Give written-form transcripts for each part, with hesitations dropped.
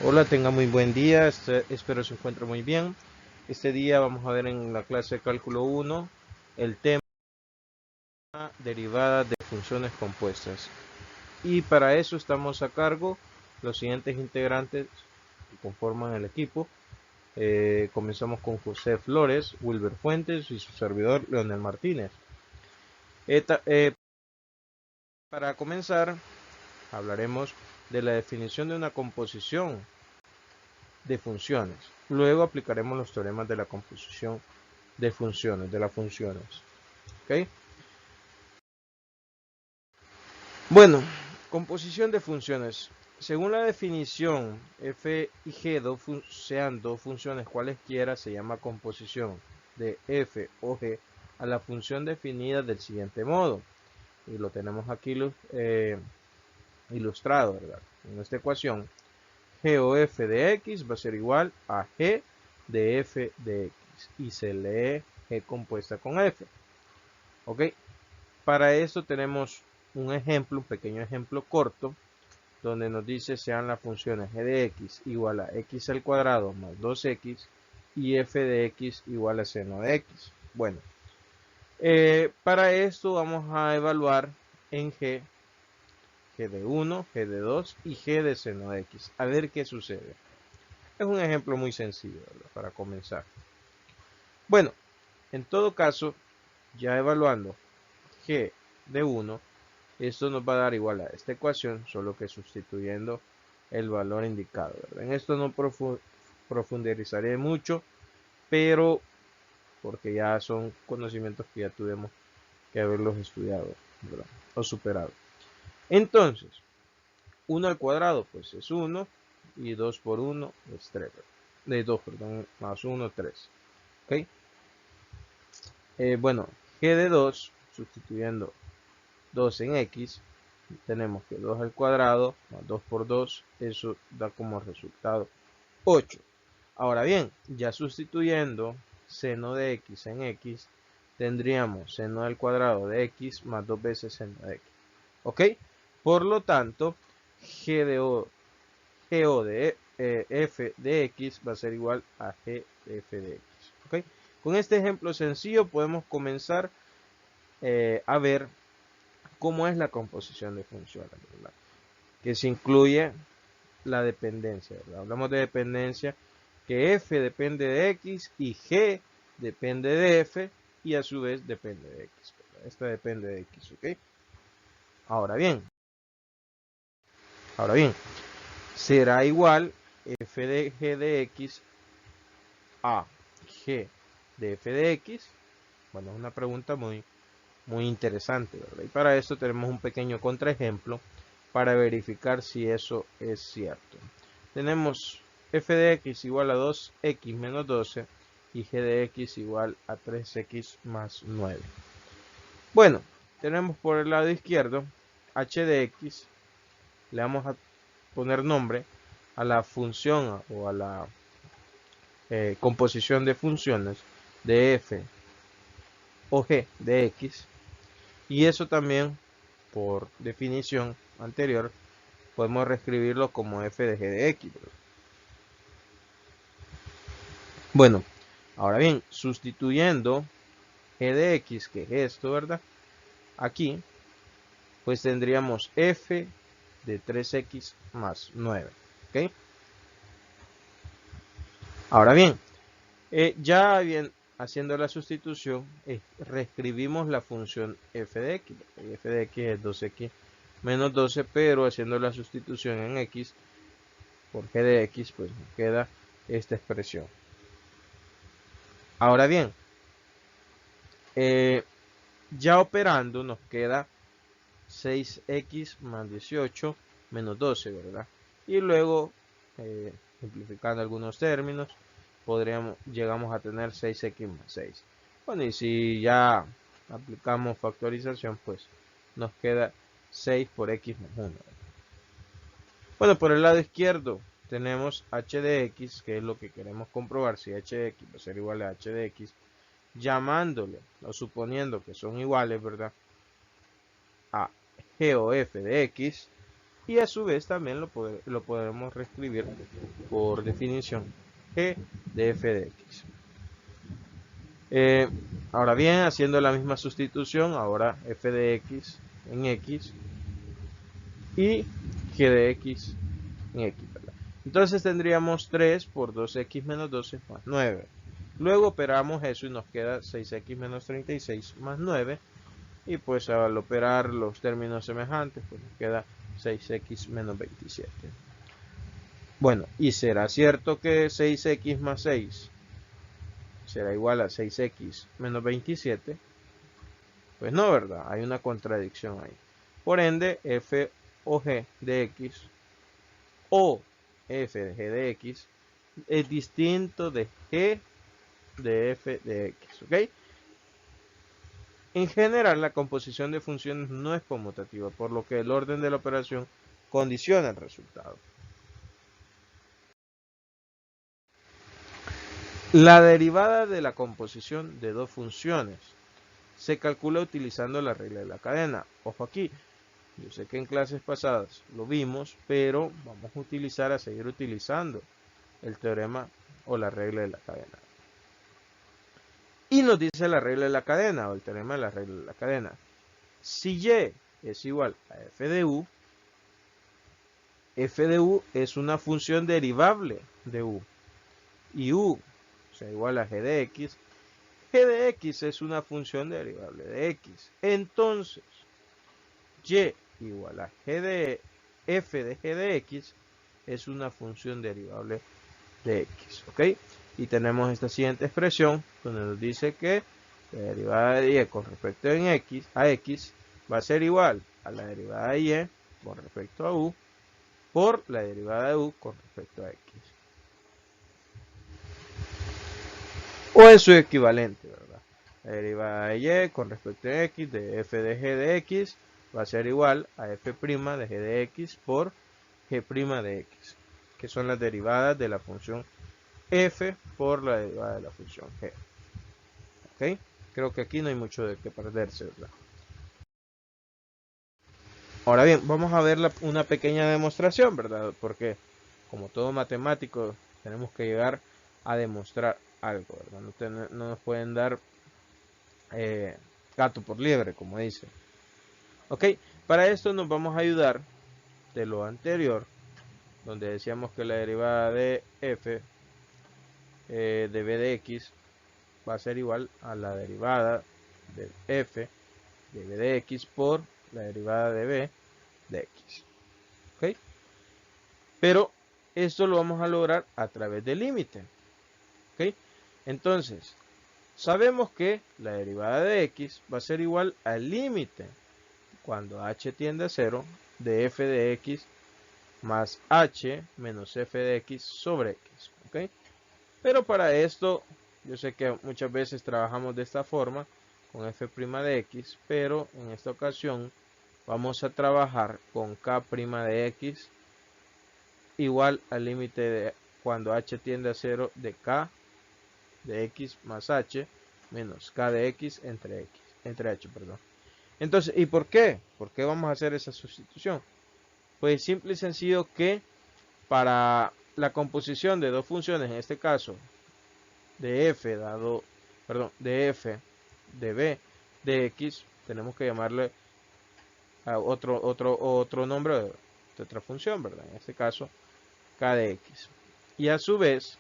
Hola, tenga muy buen día, espero se encuentre muy bien. Este día vamos a ver en la clase de cálculo 1 el tema derivadas de funciones compuestas. Y para eso estamos a cargo los siguientes integrantes que conforman el equipo. Comenzamos con José Flores, Wilber Fuentes y su servidor Leonel Martínez. Eta- eh, para comenzar, hablaremos de la definición de una composición de funciones. Luego aplicaremos los teoremas de la composición de funciones, de las funciones. ¿Ok? Bueno, composición de funciones. Según la definición, f y g sean dos funciones cualesquiera, se llama composición de f o g a la función definida del siguiente modo. Y lo tenemos aquí ilustrado, ¿verdad? En esta ecuación, g o f de x va a ser igual a g de f de x. Y se lee g compuesta con f. ¿Ok? Para eso tenemos un ejemplo, un pequeño ejemplo corto, donde nos dice sean las funciones g de x igual a x al cuadrado más 2x y f de x igual a seno de x. Bueno, para esto vamos a evaluar en g de 1, g de 2 y g de seno de x. A ver qué sucede. Es un ejemplo muy sencillo, ¿verdad? Para comenzar. Bueno, en todo caso, ya evaluando g de 1, esto nos va a dar igual a esta ecuación, solo que sustituyendo el valor indicado, ¿verdad? En esto no profundizaré mucho, pero porque ya son conocimientos que ya tuvimos que haberlos estudiado, ¿verdad? O superado. Entonces, 1 al cuadrado, pues es 1, y 2 por 1 es 3, ¿verdad? De 2, perdón, más 1, 3. ¿Ok? Bueno, g de 2, sustituyendo 2 en x, tenemos que 2 al cuadrado más 2 por 2, eso da como resultado 8. Ahora bien, ya sustituyendo seno de x en x, tendríamos seno al cuadrado de x más 2 veces seno de x. ¿Ok? Por lo tanto, GO de f de x va a ser igual a g de f de x. ¿Ok? Con este ejemplo sencillo podemos comenzar a ver cómo es la composición de funciones, ¿verdad? Que se incluye la dependencia, ¿verdad? Hablamos de dependencia, que f depende de x y g depende de f y a su vez depende de x, ¿verdad? Esta depende de x, ¿ok? Ahora bien, será igual f de g de x a g de f de x. Bueno, es una pregunta muy interesante, ¿verdad? Y para esto tenemos un pequeño contraejemplo para verificar si eso es cierto. Tenemos f de x igual a 2x menos 12 y g de x igual a 3x más 9. Bueno, tenemos por el lado izquierdo h de x, le vamos a poner nombre a la función o a la composición de funciones de f o g de x, y eso también por definición anterior podemos reescribirlo como f de g de x. Bueno, ahora bien, sustituyendo g de x, que es esto, ¿verdad? Aquí, pues tendríamos f de 3x más 9. ¿Ok? Ahora bien, ya bien, haciendo la sustitución, reescribimos la función f de x. F de x es 2x menos 12, pero haciendo la sustitución en x por g de x, pues nos queda esta expresión. Ahora bien, ya operando nos queda 6x más 18 menos 12, ¿verdad? Y luego, simplificando algunos términos, llegamos a tener 6x más 6. Bueno, y si ya aplicamos factorización, pues nos queda 6 por x más 1. Bueno, por el lado izquierdo tenemos h de x, que es lo que queremos comprobar, si h de x va a ser igual a h de x, llamándole o suponiendo que son iguales, ¿verdad? A g o f de x, y a su vez también lo podemos reescribir por definición g de f de x. Ahora bien, haciendo la misma sustitución, ahora f de x en x y g de x en x, ¿verdad? Entonces tendríamos 3 por 2x menos 12 más 9. Luego operamos eso y nos queda 6x menos 36 más 9. Y pues al operar los términos semejantes, pues nos queda 6x menos 27. Bueno, ¿y será cierto que 6x más 6 será igual a 6x menos 27? Pues no, ¿verdad? Hay una contradicción ahí. Por ende, f o g de x o f de g de x es distinto de g de f de x, ¿ok? En general, la composición de funciones no es conmutativa, por lo que el orden de la operación condiciona el resultado. La derivada de la composición de dos funciones se calcula utilizando la regla de la cadena. Ojo aquí, yo sé que en clases pasadas lo vimos, pero vamos a seguir utilizando el teorema o la regla de la cadena. Y nos dice la regla de la cadena o el teorema de la regla de la cadena. Si y es igual a f de u es una función derivable de u. Y u, o sea, igual a g de x es una función derivable de x. Entonces, y igual a f de g de x es una función derivable de x, ¿ok? Y tenemos esta siguiente expresión donde nos dice que la derivada de y con respecto a x va a ser igual a la derivada de y con respecto a u por la derivada de u con respecto a x. O es su equivalente, ¿verdad? La derivada de y con respecto a x de f de g de x va a ser igual a f' de g de x por g' de x, que son las derivadas de la función f por la derivada de la función g. ¿Ok? Creo que aquí no hay mucho de qué perderse, ¿verdad? Ahora bien, vamos a ver una pequeña demostración, ¿verdad? Porque como todo matemático tenemos que llegar a demostrar algo, ¿verdad? No nos pueden dar gato por liebre, como dice. Ok, para esto nos vamos a ayudar de lo anterior, donde decíamos que la derivada de f de b de x va a ser igual a la derivada de f de b de x por la derivada de b de x. ¿Ok? Pero esto lo vamos a lograr a través del límite. ¿Ok? Entonces, sabemos que la derivada de x va a ser igual al límite cuando h tiende a 0 de f de x más h menos f de x sobre x. ¿Ok? Pero para esto, yo sé que muchas veces trabajamos de esta forma con f' de x, pero en esta ocasión vamos a trabajar con k' de x igual al límite de cuando h tiende a 0 de k de x más h menos k de x entre h, perdón. Entonces, ¿y por qué? ¿Por qué vamos a hacer esa sustitución? Pues simple y sencillo que para la composición de dos funciones, en este caso de f dado, perdón, de f de b de x, tenemos que llamarle a otro nombre de otra función, ¿verdad? En este caso, k de x. Y a su vez,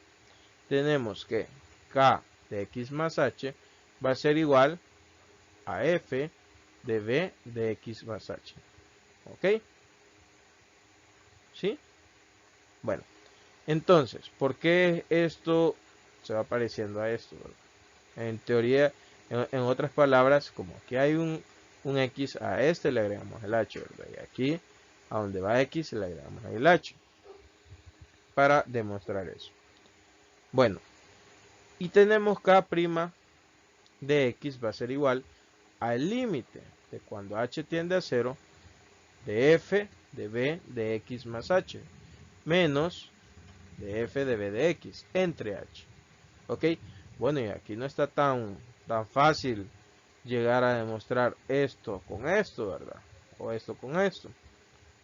tenemos que k de x más h va a ser igual a f de b de x más h. ¿Ok? ¿Sí? Bueno, entonces, ¿por qué esto se va pareciendo a esto? En teoría, en otras palabras, como aquí hay un x, a este le agregamos el h, ¿verdad? Y aquí, a donde va x, le agregamos el h. Para demostrar eso. Bueno, y tenemos k' de x va a ser igual al límite de cuando h tiende a 0 de f de b de x más h menos de f de b de x entre h. ¿Ok? Bueno, y aquí no está tan fácil llegar a demostrar esto con esto, ¿verdad? O esto con esto.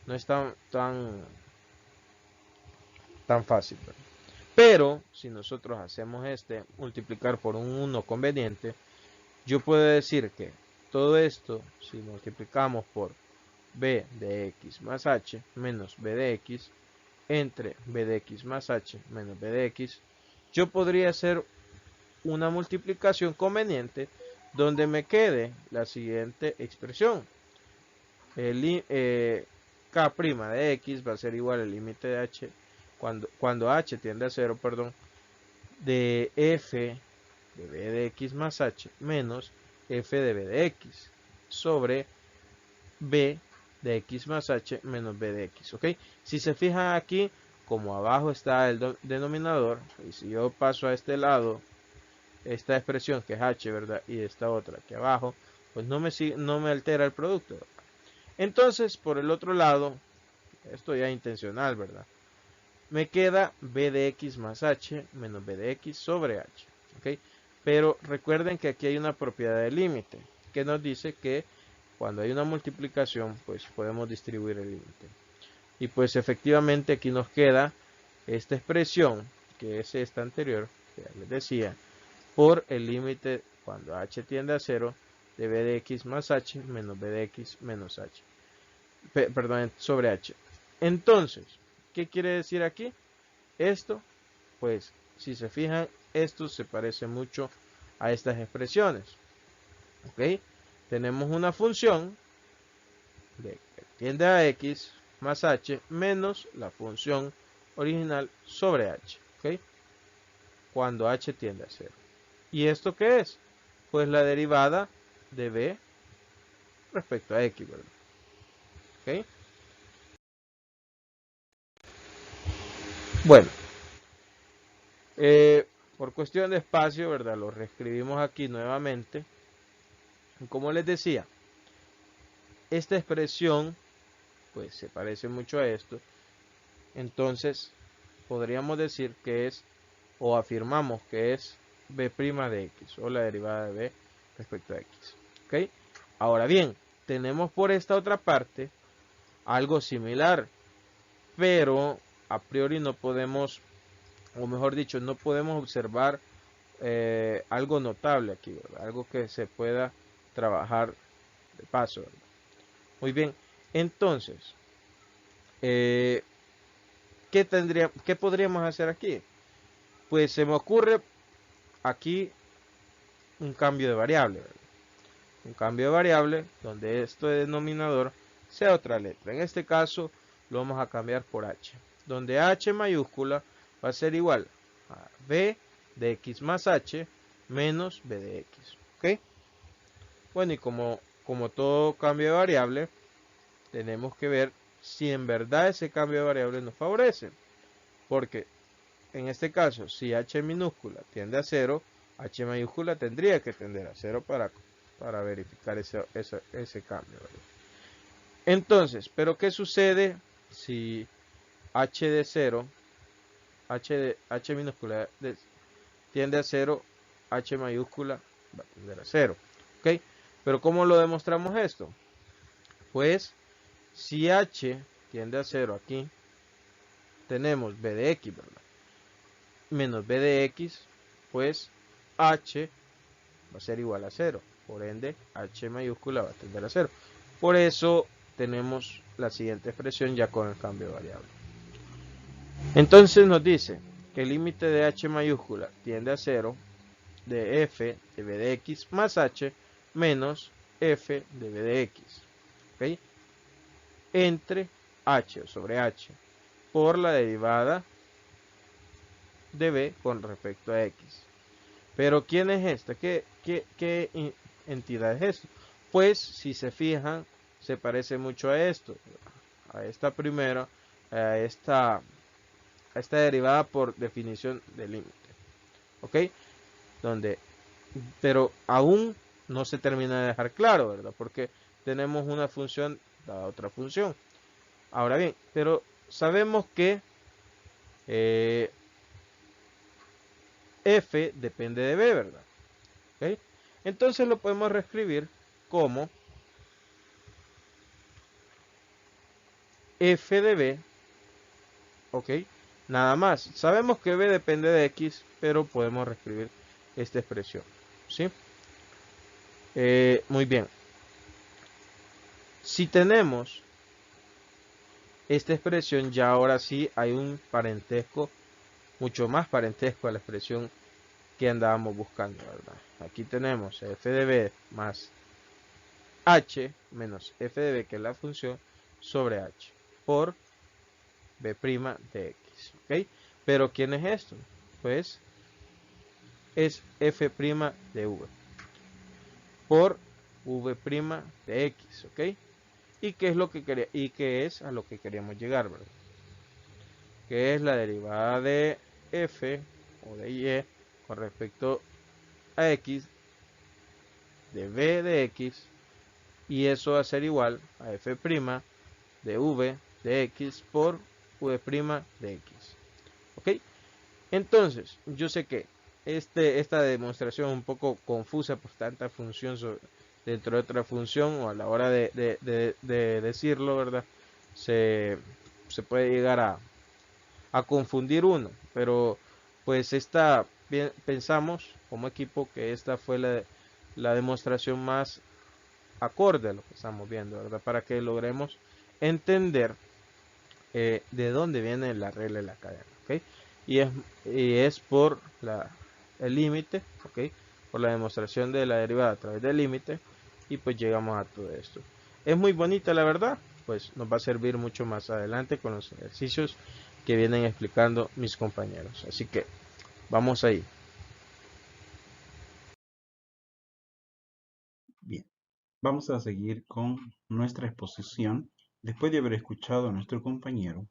no es tan fácil, ¿verdad? Pero si nosotros hacemos multiplicar por un 1 conveniente, yo puedo decir que todo esto, si multiplicamos por b de x más h menos b de x, entre b de x más h menos b de x, yo podría hacer una multiplicación conveniente donde me quede la siguiente expresión. K' de x va a ser igual al límite de h, cuando h tiende a 0, perdón, de f de b de x más h menos f de b de x sobre b de x más h menos b de x, ¿ok? Si se fijan aquí, como abajo está el denominador, y si yo paso a este lado, esta expresión que es h, ¿verdad? Y esta otra aquí abajo, pues no me altera el producto, ¿verdad? Entonces, por el otro lado, esto ya es intencional, ¿verdad? Me queda b de x más h menos b de x sobre h, ¿ok? Pero recuerden que aquí hay una propiedad de límite que nos dice que cuando hay una multiplicación, pues podemos distribuir el límite. Y pues efectivamente aquí nos queda esta expresión, que es esta anterior, que ya les decía, por el límite cuando h tiende a 0 de b de x más h menos b de x menos h. Perdón, sobre h. Entonces, ¿qué quiere decir aquí? Esto, pues, si se fijan, esto se parece mucho a estas expresiones. ¿Ok? Tenemos una función que tiende a x más h menos la función original sobre h. ¿Ok? Cuando h tiende a 0. ¿Y esto qué es? Pues la derivada de b respecto a x, ¿verdad? ¿Ok? Bueno, por cuestión de espacio, ¿verdad? Lo reescribimos aquí nuevamente. Como les decía, esta expresión, pues se parece mucho a esto. Entonces, podríamos decir que es, o afirmamos que es b' de x, o la derivada de b respecto a x. ¿Ok? Ahora bien, tenemos por esta otra parte algo similar, pero a priori no podemos, o mejor dicho, no podemos observar algo notable aquí, ¿verdad? Algo que se pueda trabajar de paso, ¿verdad? Muy bien, entonces, eh, ¿qué podríamos hacer aquí? Pues se me ocurre aquí un cambio de variable, ¿verdad? Un cambio de variable donde este denominador sea otra letra. En este caso lo vamos a cambiar por h, donde h mayúscula va a ser igual a b de x más h menos b de x. ¿Ok? Bueno, y como todo cambio de variable, tenemos que ver si en verdad ese cambio de variable nos favorece. Porque en este caso, si h minúscula tiende a 0, h mayúscula tendría que tender a 0 para verificar ese cambio, ¿verdad? Entonces, ¿pero qué sucede si h de 0, h minúscula tiende a 0, h mayúscula va a tender a 0? ¿Ok? Pero ¿cómo lo demostramos esto? Pues si h tiende a 0 aquí, tenemos b de x, ¿verdad? Menos b de x, pues h va a ser igual a 0. Por ende, h mayúscula va a tender a 0. Por eso tenemos la siguiente expresión ya con el cambio de variable. Entonces nos dice que el límite de h mayúscula tiende a 0 de f de b de x más h menos f de b de x. ¿Ok? Entre h sobre h por la derivada de b con respecto a x. Pero ¿quién es esta? ¿Qué entidad es esto? Pues si se fijan, se parece mucho a esto, a esta primera, a esta derivada por definición de límite. ¿Ok? Donde, pero aún no se termina de dejar claro, ¿verdad? Porque tenemos una función dada otra función. Ahora bien, pero sabemos que f depende de b, ¿verdad? ¿Ok? Entonces lo podemos reescribir como f de b, ok, nada más. Sabemos que b depende de x, pero podemos reescribir esta expresión, ¿sí? Muy bien. Si tenemos esta expresión, ya ahora sí hay un parentesco, mucho más parentesco a la expresión que andábamos buscando, ¿verdad? Aquí tenemos f de b más h menos f de b, que es la función, sobre h, por b' de x, ¿ok? Pero ¿quién es esto? Pues es f' de v, por v' de x, ¿ok? ¿Y qué es lo que quería, y qué es a lo que queríamos llegar, ¿verdad? Que es la derivada de f o de y con respecto a x de b de x, y eso va a ser igual a f' de v de x por v' de x. ¿Ok? Entonces, yo sé que esta demostración es un poco confusa por tanta función dentro de otra función, o a la hora de decirlo, ¿verdad? Se, se puede llegar a confundir uno, pero pues pensamos como equipo que esta fue la demostración más acorde a lo que estamos viendo, ¿verdad? Para que logremos entender de dónde viene la regla de la cadena, ¿ok? Y es por el límite, ¿ok? Por la demostración de la derivada a través del límite, y pues llegamos a todo esto. Es muy bonita, la verdad, pues nos va a servir mucho más adelante con los ejercicios que vienen explicando mis compañeros. Así que vamos ahí. Bien, vamos a seguir con nuestra exposición. Después de haber escuchado a nuestro compañero,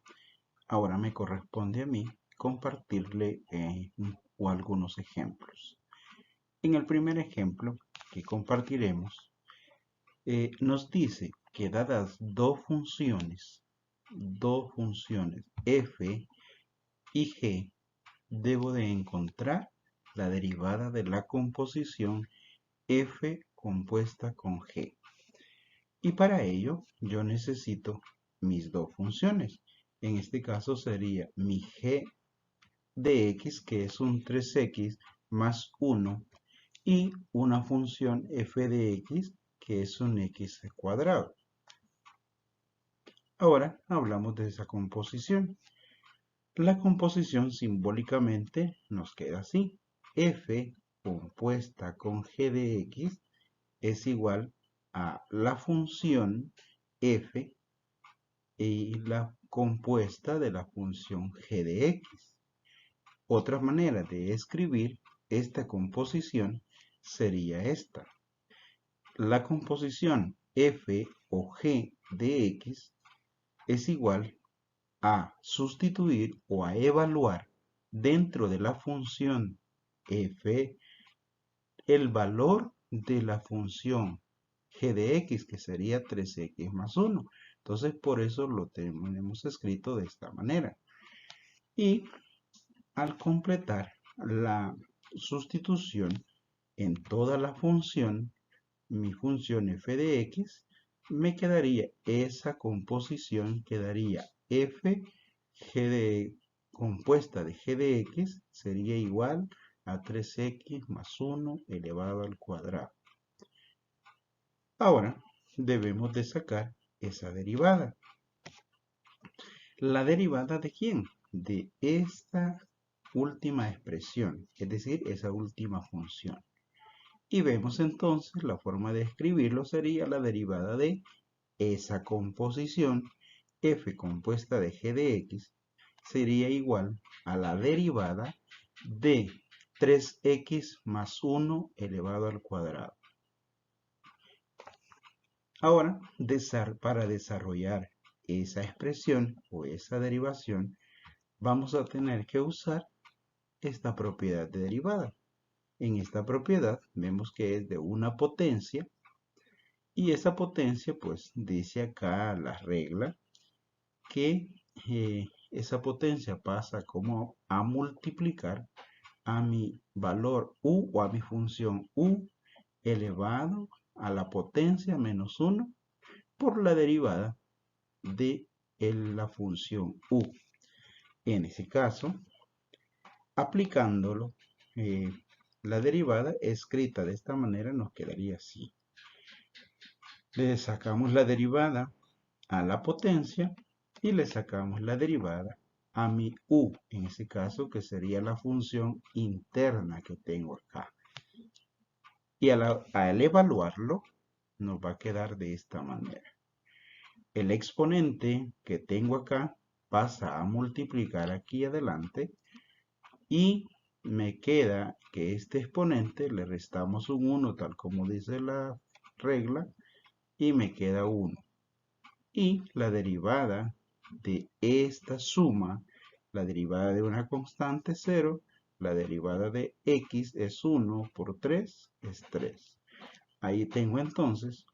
ahora me corresponde a mí compartirle o algunos ejemplos. En el primer ejemplo que compartiremos, nos dice que dadas dos funciones f y g, debo de encontrar la derivada de la composición f compuesta con g. Y para ello yo necesito mis dos funciones. En este caso sería mi g de x, que es un 3x más 1, y una función f de x, que es un x cuadrado. Ahora hablamos de esa composición. La composición simbólicamente nos queda así. F compuesta con g de x es igual a la función f y la compuesta de la función g de x. Otra manera de escribir esta composición sería esta. La composición f o g de x es igual a sustituir o a evaluar dentro de la función f el valor de la función g de x, que sería 3x más 1. Entonces, por eso lo tenemos escrito de esta manera. Y al completar la sustitución en toda la función, mi función f de x, me quedaría esa composición, quedaría f g de compuesta de g de x sería igual a 3x más 1 elevado al cuadrado. Ahora debemos de sacar esa derivada. ¿La derivada de quién? De esta última expresión, es decir, esa última función. Y vemos entonces la forma de escribirlo sería la derivada de esa composición f compuesta de g de x sería igual a la derivada de 3x más 1 elevado al cuadrado. Ahora, para desarrollar esa expresión o esa derivación, vamos a tener que usar esta propiedad de derivada. En esta propiedad vemos que es de una potencia, y esa potencia pues dice acá la regla que esa potencia pasa como a multiplicar a mi valor u o a mi función u elevado a la potencia menos 1 por la derivada de la función u. En ese caso, aplicándolo, la derivada escrita de esta manera nos quedaría así. Le sacamos la derivada a la potencia y le sacamos la derivada a mi u, en ese caso que sería la función interna que tengo acá. Y al evaluarlo, nos va a quedar de esta manera. El exponente que tengo acá pasa a multiplicar aquí adelante y me queda que este exponente le restamos un 1 tal como dice la regla y me queda 1. Y la derivada de esta suma, la derivada de una constante es 0, la derivada de x es 1 por 3 es 3. Ahí tengo entonces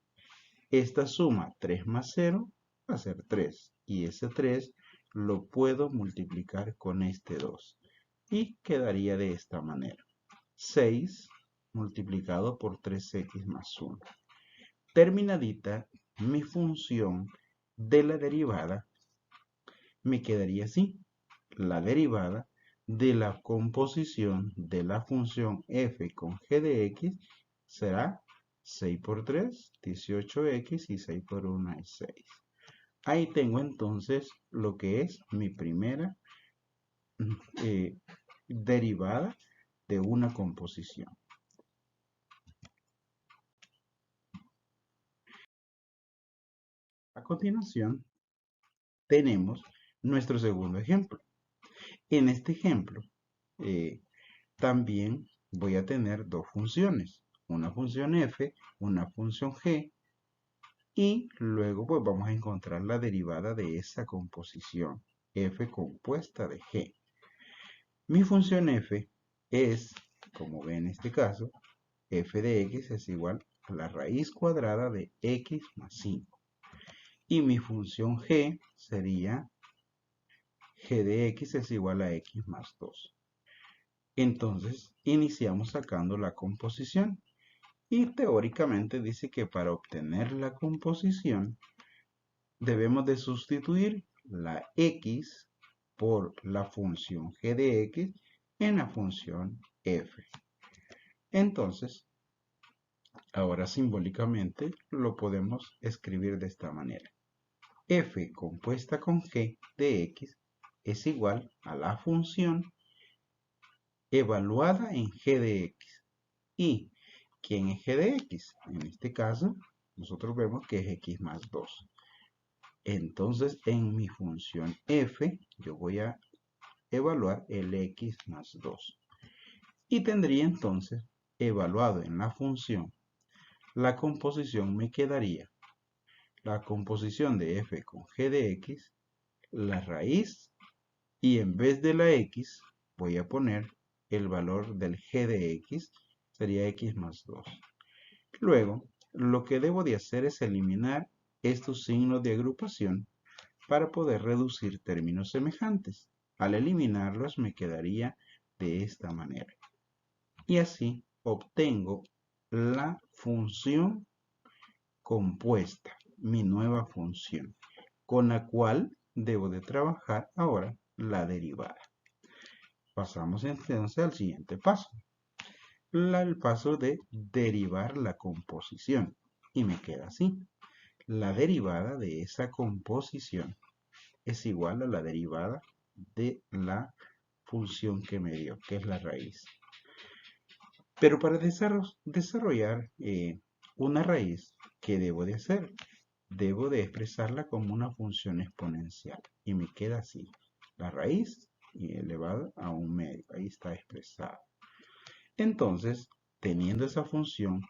esta suma 3 más 0 va a ser 3 y ese 3 lo puedo multiplicar con este 2 y quedaría de esta manera. 6 multiplicado por 3x más 1. Terminadita mi función de la derivada, me quedaría así. La derivada de la composición de la función f con g de x será 6 por 3, 18x y 6 por 1 es 6. Ahí tengo entonces lo que es mi primera derivada de una composición. A continuación, tenemos nuestro segundo ejemplo. En este ejemplo, también voy a tener dos funciones, una función f, una función g, y luego pues vamos a encontrar la derivada de esa composición, f compuesta de g. Mi función f es, como ven en este caso, f de x es igual a la raíz cuadrada de x más 5. Y mi función g sería g de x es igual a x más 2. Entonces, iniciamos sacando la composición. Y teóricamente dice que para obtener la composición, debemos de sustituir la x por la función g de x en la función f. Entonces, ahora simbólicamente lo podemos escribir de esta manera. F compuesta con g de x es igual a la función evaluada en g de x. ¿Y quién es g de x? En este caso, nosotros vemos que es x más 2. Entonces, en mi función f, yo voy a evaluar el x más 2. Y tendría entonces, evaluado en la función, la composición me quedaría la composición de f con g de x, la raíz, y en vez de la x, voy a poner el valor del g de x, sería x más 2. Luego, lo que debo de hacer es eliminar estos signos de agrupación para poder reducir términos semejantes. Al eliminarlos me quedaría de esta manera. Y así obtengo la función compuesta, mi nueva función, con la cual debo de trabajar ahora la derivada. Pasamos entonces al siguiente paso. El paso de derivar la composición. Y me queda así. La derivada de esa composición es igual a la derivada de la función que me dio, que es la raíz. Pero para desarrollar una raíz, ¿qué debo de hacer? Debo de expresarla como una función exponencial. Y me queda así. La raíz elevada a un medio. Ahí está expresado. Entonces, teniendo esa función,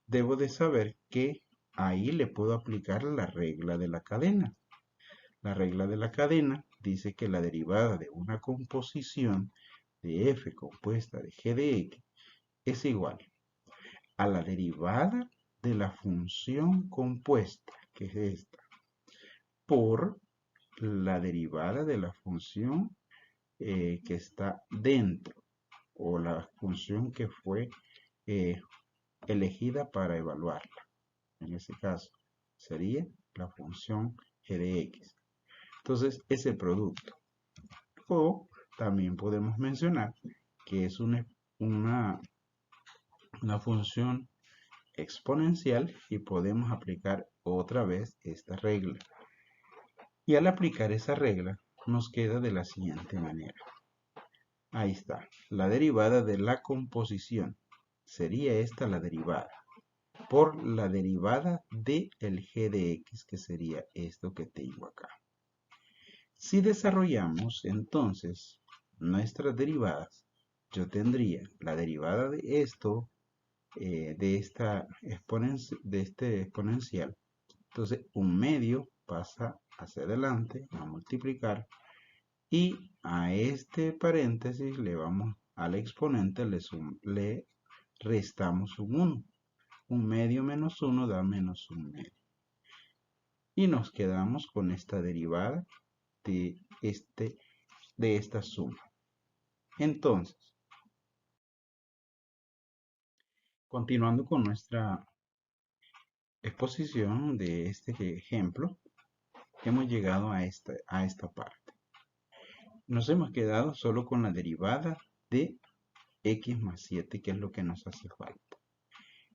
debo de saber que ahí le puedo aplicar la regla de la cadena. La regla de la cadena dice que la derivada de una composición de f compuesta de g de x es igual a la derivada de la función compuesta, que es esta, por la derivada de la función que está dentro, o la función que fue elegida para evaluarla. En este caso, sería la función g de x. Entonces, ese producto. O también podemos mencionar que es una función exponencial y podemos aplicar otra vez esta regla. Y al aplicar esa regla, nos queda de la siguiente manera. Ahí está, la derivada de la composición. Sería esta la derivada por la derivada del g de x, que sería esto que tengo acá. Si desarrollamos entonces nuestras derivadas, yo tendría la derivada de esto, de este exponencial. Entonces, un medio pasa hacia adelante a multiplicar y a este paréntesis le vamos al exponente, le restamos un 1. Un medio menos 1 da menos un medio. Y nos quedamos con esta derivada de esta suma. Entonces, continuando con nuestra exposición de este ejemplo, hemos llegado a esta parte. Nos hemos quedado solo con la derivada de x más 7, que es lo que nos hace falta.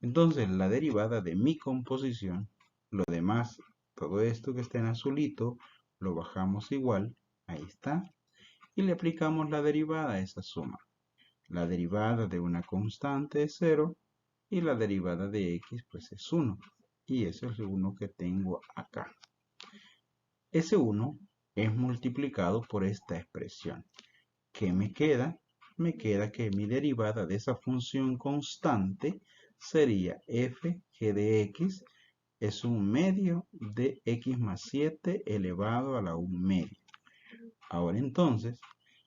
Entonces, la derivada de mi composición, lo demás, todo esto que está en azulito, lo bajamos igual, ahí está, y le aplicamos la derivada a esa suma. La derivada de una constante es 0 y la derivada de x pues es 1. Y eso es el 1 que tengo acá. Ese 1 es multiplicado por esta expresión. ¿Qué me queda? Me queda que mi derivada de esa función constante sería f g de x es un medio de x más 7 elevado a la 1 medio. Ahora entonces,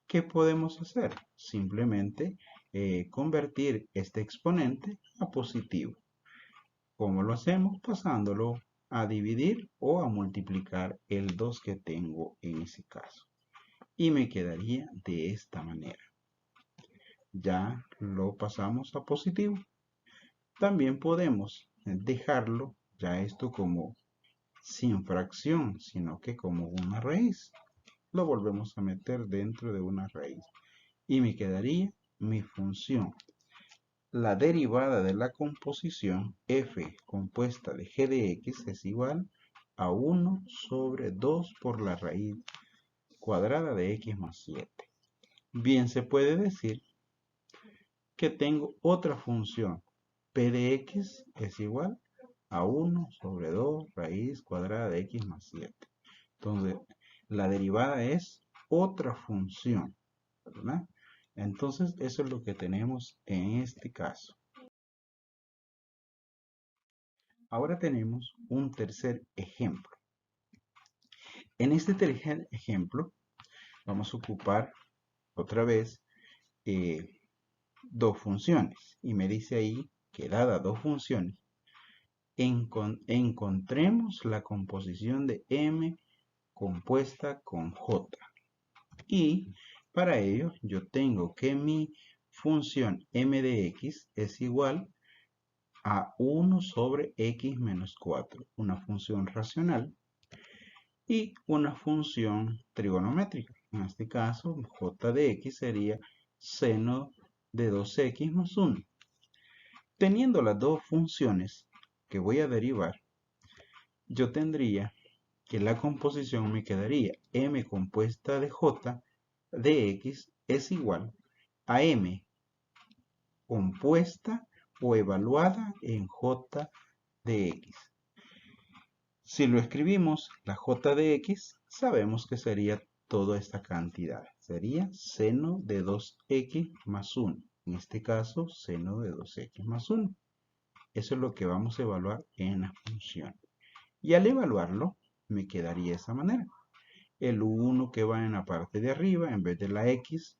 ¿qué podemos hacer? Simplemente convertir este exponente a positivo. ¿Cómo lo hacemos? Pasándolo a dividir o a multiplicar el 2 que tengo en ese caso. Y me quedaría de esta manera. Ya lo pasamos a positivo. También podemos dejarlo ya esto como sin fracción, sino que como una raíz. Lo volvemos a meter dentro de una raíz. Y me quedaría mi función. La derivada de la composición f compuesta de g de x es igual a 1 sobre 2 por la raíz cuadrada de x más 7. Bien se puede decir que tengo otra función. P de x es igual a 1 sobre 2 raíz cuadrada de x más 7. Entonces, la derivada es otra función, ¿verdad? Entonces, eso es lo que tenemos en este caso. Ahora tenemos un tercer ejemplo. En este tercer ejemplo, vamos a ocupar otra vez dos funciones. Y me dice ahí que dadas dos funciones, encontremos la composición de m compuesta con j. Y para ello yo tengo que mi función m de x es igual a 1 sobre x menos 4, una función racional, y una función trigonométrica. En este caso, j de x sería seno de 2x más 1. Teniendo las dos funciones que voy a derivar, yo tendría que la composición me quedaría m compuesta de j de x es igual a m compuesta o evaluada en j de x. Si lo escribimos, la j de x, sabemos que sería toda esta cantidad. Sería seno de 2x más 1. En este caso, seno de 2x más 1. Eso es lo que vamos a evaluar en la función. Y al evaluarlo, me quedaría de esa manera. El 1 que va en la parte de arriba, en vez de la x,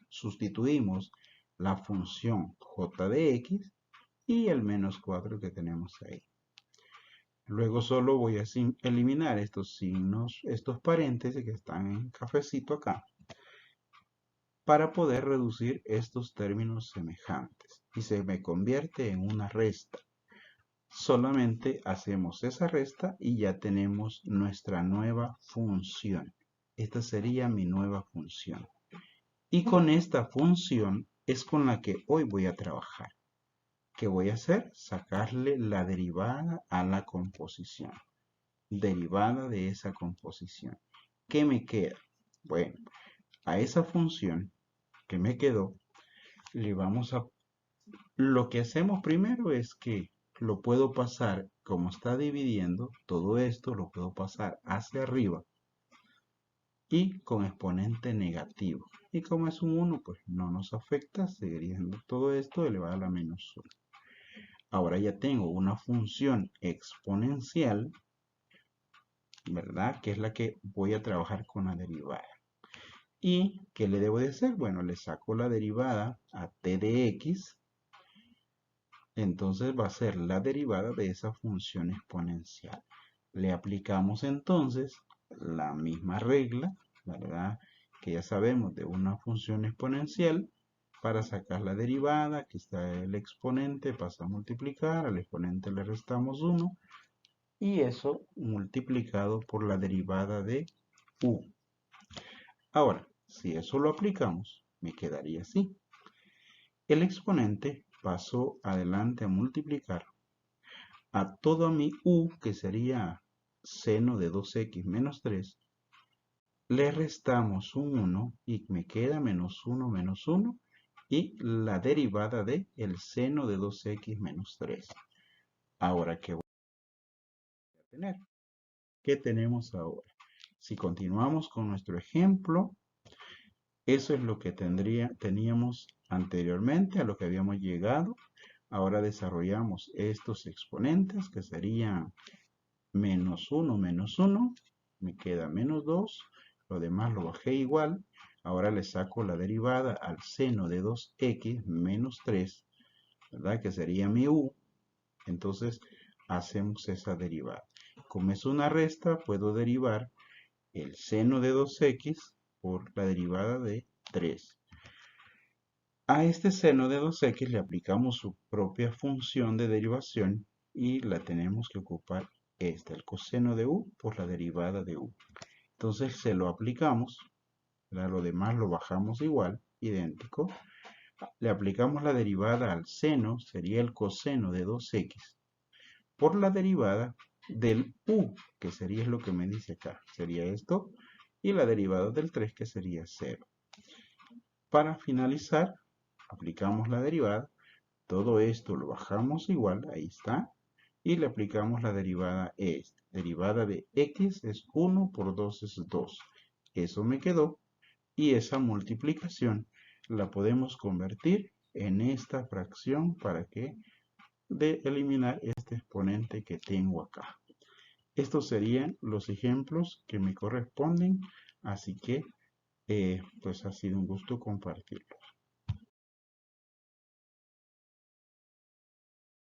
sustituimos la función j de x y el menos 4 que tenemos ahí. Luego solo voy a eliminar estos signos, estos paréntesis que están en cafecito acá, para poder reducir estos términos semejantes. Y se me convierte en una resta. solamente hacemos esa resta y ya tenemos nuestra nueva función. Esta sería mi nueva función. Y con esta función es con la que hoy voy a trabajar. ¿Qué voy a hacer? Sacarle la derivada a la composición. Derivada de esa composición. ¿Qué me queda? Bueno, a esa función que me quedó, le vamos a... Lo que hacemos primero es que lo puedo pasar, como está dividiendo, todo esto lo puedo pasar hacia arriba y con exponente negativo. Y como es un 1, pues no nos afecta, seguiría siendo todo esto elevado a la menos 1. Ahora ya tengo una función exponencial, ¿verdad? Que es la que voy a trabajar con la derivada. ¿Y qué le debo de hacer? Bueno, le saco la derivada a t de x. Entonces va a ser la derivada de esa función exponencial. Le aplicamos entonces la misma regla, ¿verdad? Que ya sabemos de una función exponencial. Para sacar la derivada, aquí está el exponente, pasa a multiplicar, al exponente le restamos 1 y eso multiplicado por la derivada de u. Ahora, si eso lo aplicamos, me quedaría así. El exponente pasó adelante a multiplicar a todo mi u, que sería seno de 2x menos 3, le restamos un 1 y me queda menos 1 y la derivada de el seno de 2x menos 3. Ahora, ¿qué voy a tener? ¿Qué tenemos ahora? Si continuamos con nuestro ejemplo, eso es lo que teníamos anteriormente, a lo que habíamos llegado. Ahora desarrollamos estos exponentes, que serían menos 1, me queda menos 2, lo demás lo bajé igual. Ahora le saco la derivada al seno de 2x menos 3, ¿verdad? Que sería mi u. Entonces hacemos esa derivada. Como es una resta, puedo derivar el seno de 2x por la derivada de 3. A este seno de 2x le aplicamos su propia función de derivación y la tenemos que ocupar esta, el coseno de u por la derivada de u. Entonces se lo aplicamos, ¿verdad? Lo demás lo bajamos igual, idéntico. Le aplicamos la derivada al seno, sería el coseno de 2x, por la derivada del u, que sería lo que me dice acá, sería esto, y la derivada del 3, que sería 0. Para finalizar, aplicamos la derivada, todo esto lo bajamos igual, ahí está, y le aplicamos la derivada esta. Derivada de x es 1 por 2 es 2. Eso me quedó, y esa multiplicación la podemos convertir en esta fracción para que de eliminar este exponente que tengo acá. Estos serían los ejemplos que me corresponden, así que pues ha sido un gusto compartirlos.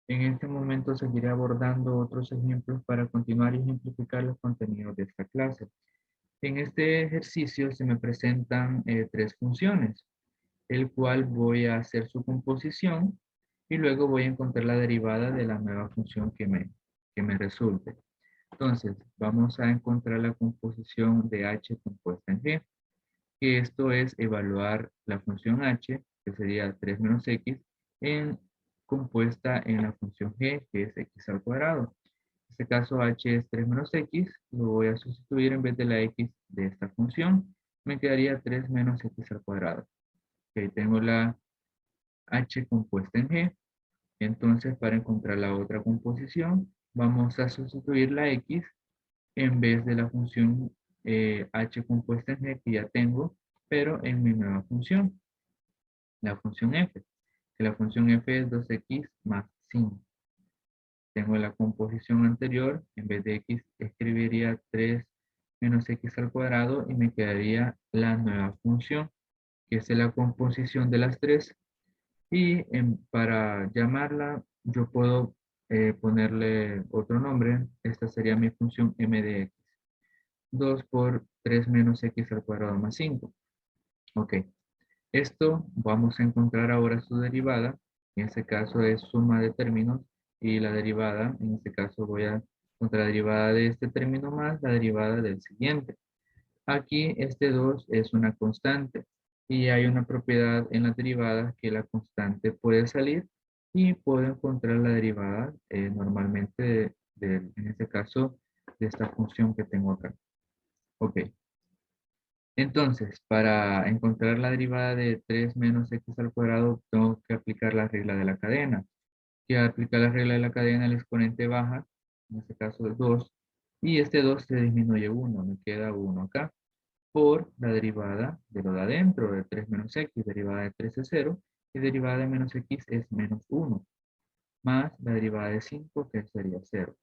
En este momento seguiré abordando otros ejemplos para continuar y ejemplificar los contenidos de esta clase. En este ejercicio se me presentan tres funciones, el cual voy a hacer su composición y luego voy a encontrar la derivada de la nueva función que me resulte. Entonces, vamos a encontrar la composición de h compuesta en g, que esto es evaluar la función h, que sería 3 menos x, compuesta en la función g, que es x al cuadrado. En este caso h es 3 menos x, lo voy a sustituir en vez de la x de esta función. Me quedaría 3 menos x al cuadrado. Ok, tengo la h compuesta en g. Entonces, para encontrar la otra composición, vamos a sustituir la x en vez de la función h compuesta en g que ya tengo, pero en mi nueva función, la función f, que la función f es 2x más 5. Tengo la composición anterior, en vez de x escribiría 3 menos x al cuadrado y me quedaría la nueva función, que es la composición de las tres. Y para llamarla, yo puedo ponerle otro nombre. Esta sería mi función m de x. 2 por 3 menos x al cuadrado más 5. Ok. Esto vamos a encontrar ahora su derivada. En este caso es suma de términos y la derivada, en este caso voy a contra la derivada de este término más la derivada del siguiente. Aquí este 2 es una constante y hay una propiedad en las derivadas que la constante puede salir y puedo encontrar la derivada normalmente en este caso de esta función que tengo acá. Ok. Entonces, para encontrar la derivada de 3 menos x al cuadrado, tengo que aplicar la regla de la cadena. Que al aplicar la regla de la cadena, el exponente baja, en este caso es 2, y este 2 se disminuye 1, me queda 1 acá, por la derivada de lo de adentro, de 3 menos x, derivada de 3 es 0, y derivada de menos x es menos 1, más la derivada de 5, que sería 0.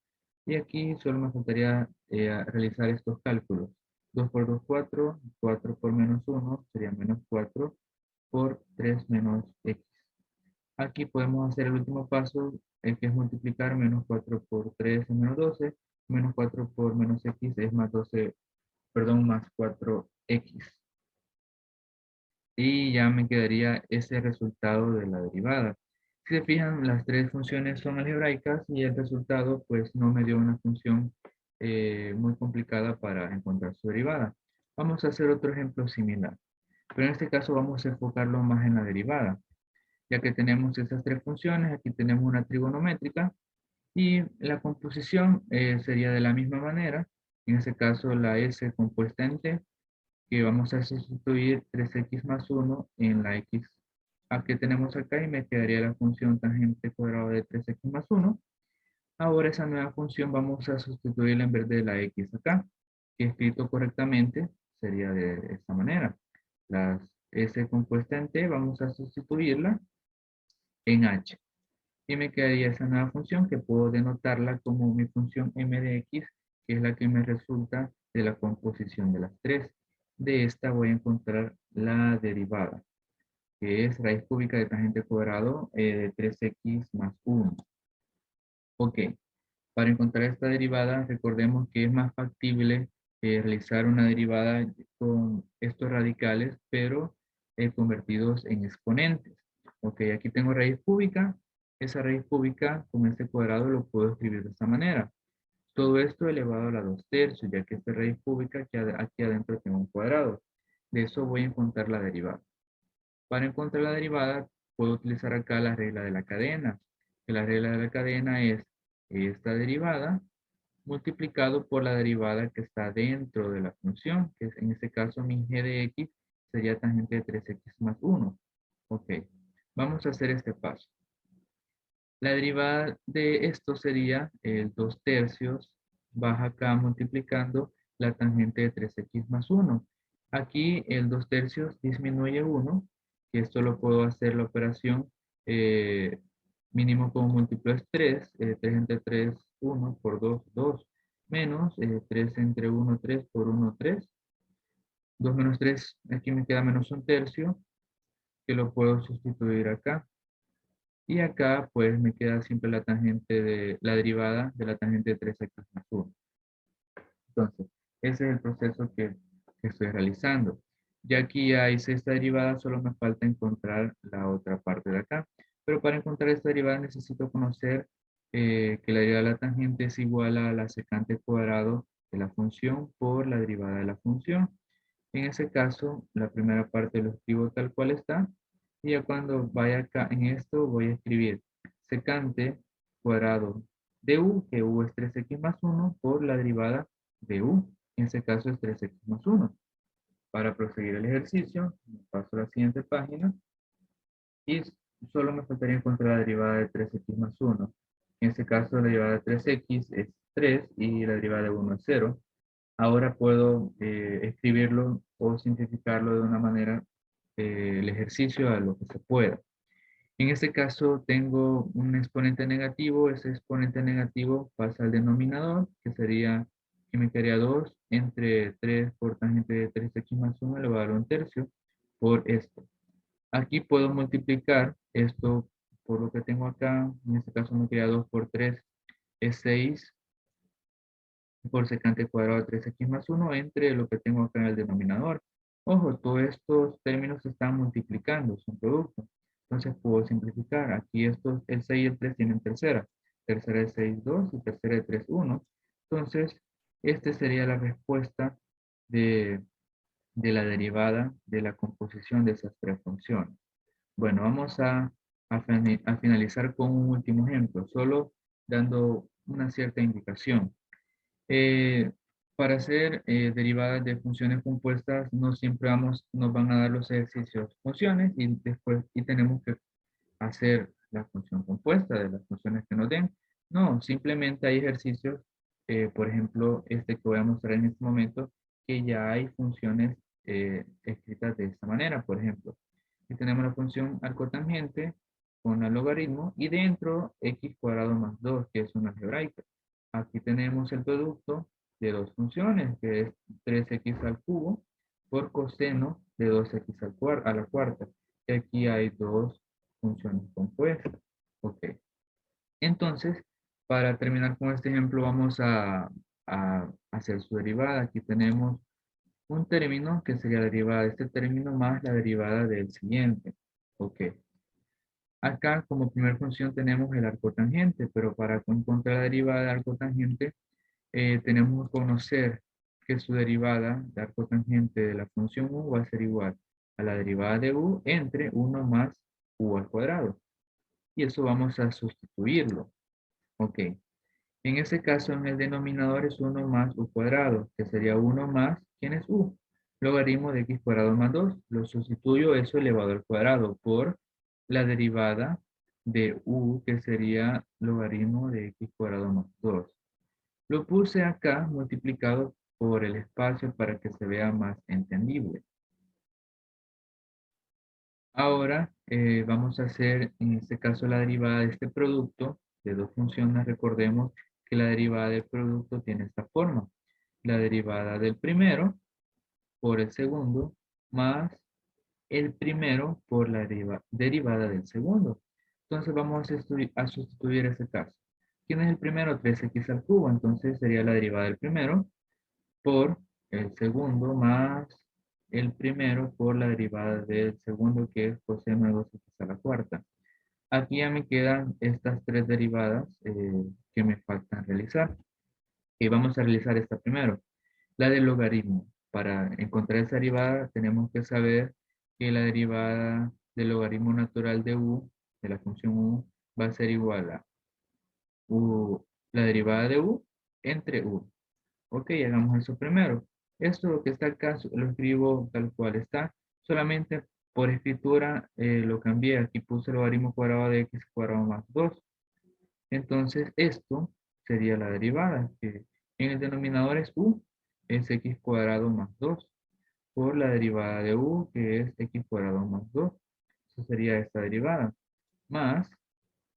Y aquí solo me faltaría realizar estos cálculos. 2 por 2, 4. 4 por menos 1 sería menos 4 por 3 menos x. Aquí podemos hacer el último paso, que es multiplicar menos 4 por 3 es menos 12. Menos 4 por menos x es más 12, perdón, más 4x. Y ya me quedaría ese resultado de la derivada. Si se fijan, las tres funciones son algebraicas y el resultado pues no me dio una función muy complicada para encontrar su derivada. Vamos a hacer otro ejemplo similar, pero en este caso vamos a enfocarlo más en la derivada. Ya que tenemos estas tres funciones, aquí tenemos una trigonométrica y la composición sería de la misma manera. En este caso la s compuesta en t, que vamos a sustituir 3x más 1 en la x que tenemos acá y me quedaría la función tangente cuadrado de 3x más 1. Ahora esa nueva función vamos a sustituirla en vez de la x acá, que escrito correctamente sería de esta manera. La s compuesta en t vamos a sustituirla en h. Y me quedaría esa nueva función que puedo denotarla como mi función m de x, que es la que me resulta de la composición de las tres. De esta voy a encontrar la derivada, que es raíz cúbica de tangente cuadrado de 3x más 1. Ok, para encontrar esta derivada, recordemos que es más factible realizar una derivada con estos radicales, pero convertidos en exponentes. Ok, aquí tengo raíz cúbica. Esa raíz cúbica con este cuadrado lo puedo escribir de esta manera. Todo esto elevado a la 2/3, ya que esta raíz cúbica aquí adentro tengo un cuadrado. De eso voy a encontrar la derivada. Para encontrar la derivada, puedo utilizar acá la regla de la cadena. Que la regla de la cadena es esta derivada multiplicado por la derivada que está dentro de la función, que es en este caso mi g de x sería tangente de 3x más 1. Ok, vamos a hacer este paso. La derivada de esto sería el 2/3 baja acá multiplicando la tangente de 3x más 1. Aquí el 2/3 disminuye 1, que esto lo puedo hacer la operación mínimo como múltiplo es 3, 3 entre 3, 1 por 2, 2, menos 3 entre 1, 3 por 1, 3. 2 menos 3, aquí me queda menos 1/3, que lo puedo sustituir acá. Y acá pues me queda siempre la tangente de la derivada de la tangente de 3x más 1. Entonces, ese es el proceso que estoy realizando. Ya aquí ya hice esta derivada, solo me falta encontrar la otra parte de acá. Pero para encontrar esta derivada necesito conocer que la derivada de la tangente es igual a la secante cuadrado de la función por la derivada de la función. En ese caso, la primera parte lo escribo tal cual está. Y ya cuando vaya acá en esto, voy a escribir secante cuadrado de u, que u es 3x más 1, por la derivada de u. En este caso es 3x más 1. Para proseguir el ejercicio, paso a la siguiente página. Y solo me faltaría encontrar la derivada de 3x más 1. En este caso, la derivada de 3x es 3 y la derivada de 1 es 0. Ahora puedo escribirlo o simplificarlo de una manera, el ejercicio a lo que se pueda. En este caso tengo un exponente negativo, ese exponente negativo pasa al denominador, que me quedaría 2 entre 3 por tangente de 3x más 1 elevado a 1/3 por esto. Aquí puedo multiplicar esto por lo que tengo acá, en este caso me queda 2 por 3 es 6 por secante cuadrado de 3x más 1 entre lo que tengo acá en el denominador. Ojo, todos estos términos se están multiplicando, son productos. Entonces puedo simplificar. Aquí estos, el 6 y el 3 tienen tercera. tercera de 6, 2 y tercera de 3, 1. Entonces, esta sería la respuesta de, de la derivada de la composición de esas tres funciones. Bueno, vamos a finalizar con un último ejemplo, solo dando una cierta indicación. Eh, para hacer derivadas de funciones compuestas, no siempre nos van a dar los ejercicios funciones y después tenemos que hacer la función compuesta de las funciones que nos den. No, simplemente hay ejercicios, por ejemplo, este que voy a mostrar en este momento, que ya hay funciones escritas de esta manera. Por ejemplo, aquí tenemos la función arcotangente con el logaritmo y dentro x cuadrado más 2, que es una algebraica. Aquí tenemos el producto de dos funciones, que es 3x al cubo por coseno de 2x a la cuarta. Y aquí hay dos funciones compuestas. Ok. Entonces, para terminar con este ejemplo, vamos a hacer su derivada. Aquí tenemos un término que sería la derivada de este término más la derivada del siguiente. Ok. Acá como primera función tenemos el arco tangente, pero para encontrar la derivada del arco tangente tenemos que conocer que su derivada de arco tangente de la función u va a ser igual a la derivada de u entre 1 más u al cuadrado. Y eso vamos a sustituirlo. Ok. En este caso, en el denominador es 1 más u cuadrado, que sería 1 más, ¿quién es u? Logaritmo de x cuadrado más 2. Lo sustituyo eso elevado al cuadrado por la derivada de u, que sería logaritmo de x cuadrado más 2. Lo puse acá multiplicado por el espacio para que se vea más entendible. Ahora vamos a hacer en este caso la derivada de este producto de dos funciones. Recordemos que la derivada del producto tiene esta forma. La derivada del primero por el segundo más el primero por la derivada del segundo. Entonces vamos a sustituir ese caso. ¿Quién es el primero? 3x al cubo. Entonces sería la derivada del primero por el segundo más el primero por la derivada del segundo, que es coseno de 2x a la cuarta. Aquí ya me quedan estas tres derivadas que me faltan realizar. Y vamos a realizar esta primero, la del logaritmo. Para encontrar esa derivada tenemos que saber que la derivada del logaritmo natural de u, de la función u, va a ser igual a la derivada de u entre u. Ok, hagamos eso primero. Esto que está acá lo escribo tal cual está. Solamente por escritura lo cambié. Aquí puse el logaritmo cuadrado de x cuadrado más 2. Entonces esto sería la derivada, que en el denominador es u, es x cuadrado más 2, por la derivada de u, que es x cuadrado más 2. Eso sería esta derivada. Más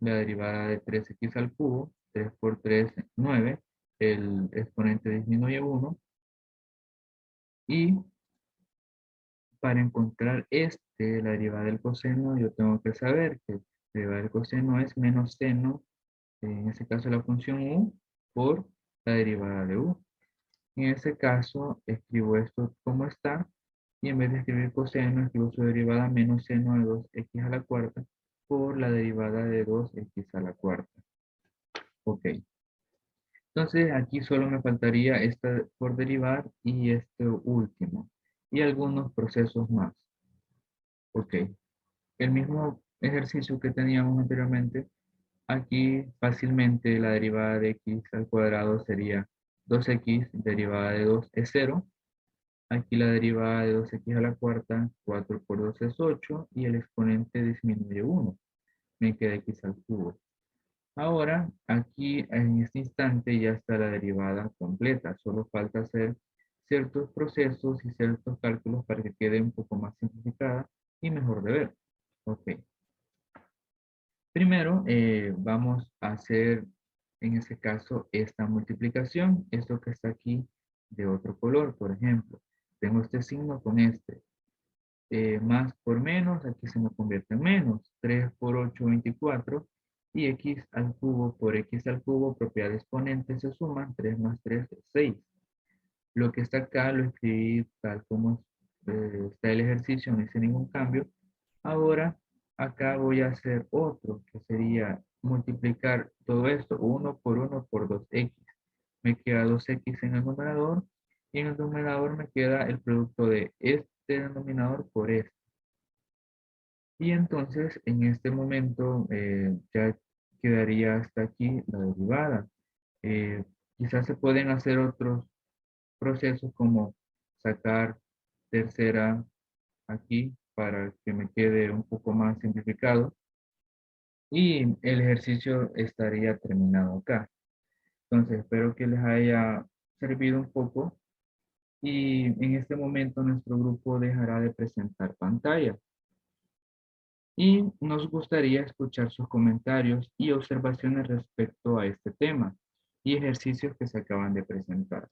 la derivada de 3x al cubo, 3 por 3, 9. El exponente disminuye 1. Y para encontrar la derivada del coseno, yo tengo que saber que la derivada del coseno es menos seno, en este caso la función u, por la derivada de u. En este caso, escribo esto como está, y en vez de escribir coseno, escribo su derivada menos seno de 2x a la cuarta por la derivada de 2x a la cuarta. Ok. Entonces aquí solo me faltaría esta por derivar y este último. Y algunos procesos más. Ok. El mismo ejercicio que teníamos anteriormente, aquí fácilmente la derivada de x al cuadrado sería 2x, derivada de 2 es 0. Aquí la derivada de 2x a la cuarta, 4 por 2 es 8 y el exponente disminuye 1. Me queda x al cubo. Ahora, aquí en este instante ya está la derivada completa. Solo falta hacer ciertos procesos y ciertos cálculos para que quede un poco más simplificada y mejor de ver. Ok. Primero, vamos a hacer, en este caso, esta multiplicación. Esto que está aquí de otro color, por ejemplo. Tengo este signo con este. Más por menos, aquí se me convierte en menos. 3 por 8, 24. Y x al cubo por x al cubo, propiedad de exponente, se suman. 3 más 3 es 6. Lo que está acá lo escribí tal como está el ejercicio, no hice ningún cambio. Ahora, acá voy a hacer otro, que sería multiplicar todo esto, 1 por 1 por 2x. Me queda 2x en el numerador y en el denominador me queda el producto de este denominador por este. Y entonces en este momento ya quedaría hasta aquí la derivada. Quizás se pueden hacer otros procesos como sacar tercera aquí para que me quede un poco más simplificado. Y el ejercicio estaría terminado acá. Entonces, espero que les haya servido un poco y en este momento nuestro grupo dejará de presentar pantalla. Y nos gustaría escuchar sus comentarios y observaciones respecto a este tema y ejercicios que se acaban de presentar.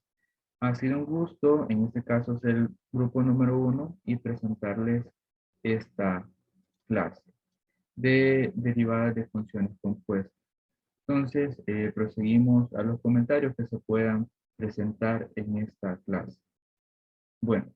Ha sido un gusto, en este caso, ser el grupo número 1 y presentarles esta clase de derivadas de funciones compuestas. Entonces, proseguimos a los comentarios que se puedan presentar en esta clase. Bueno,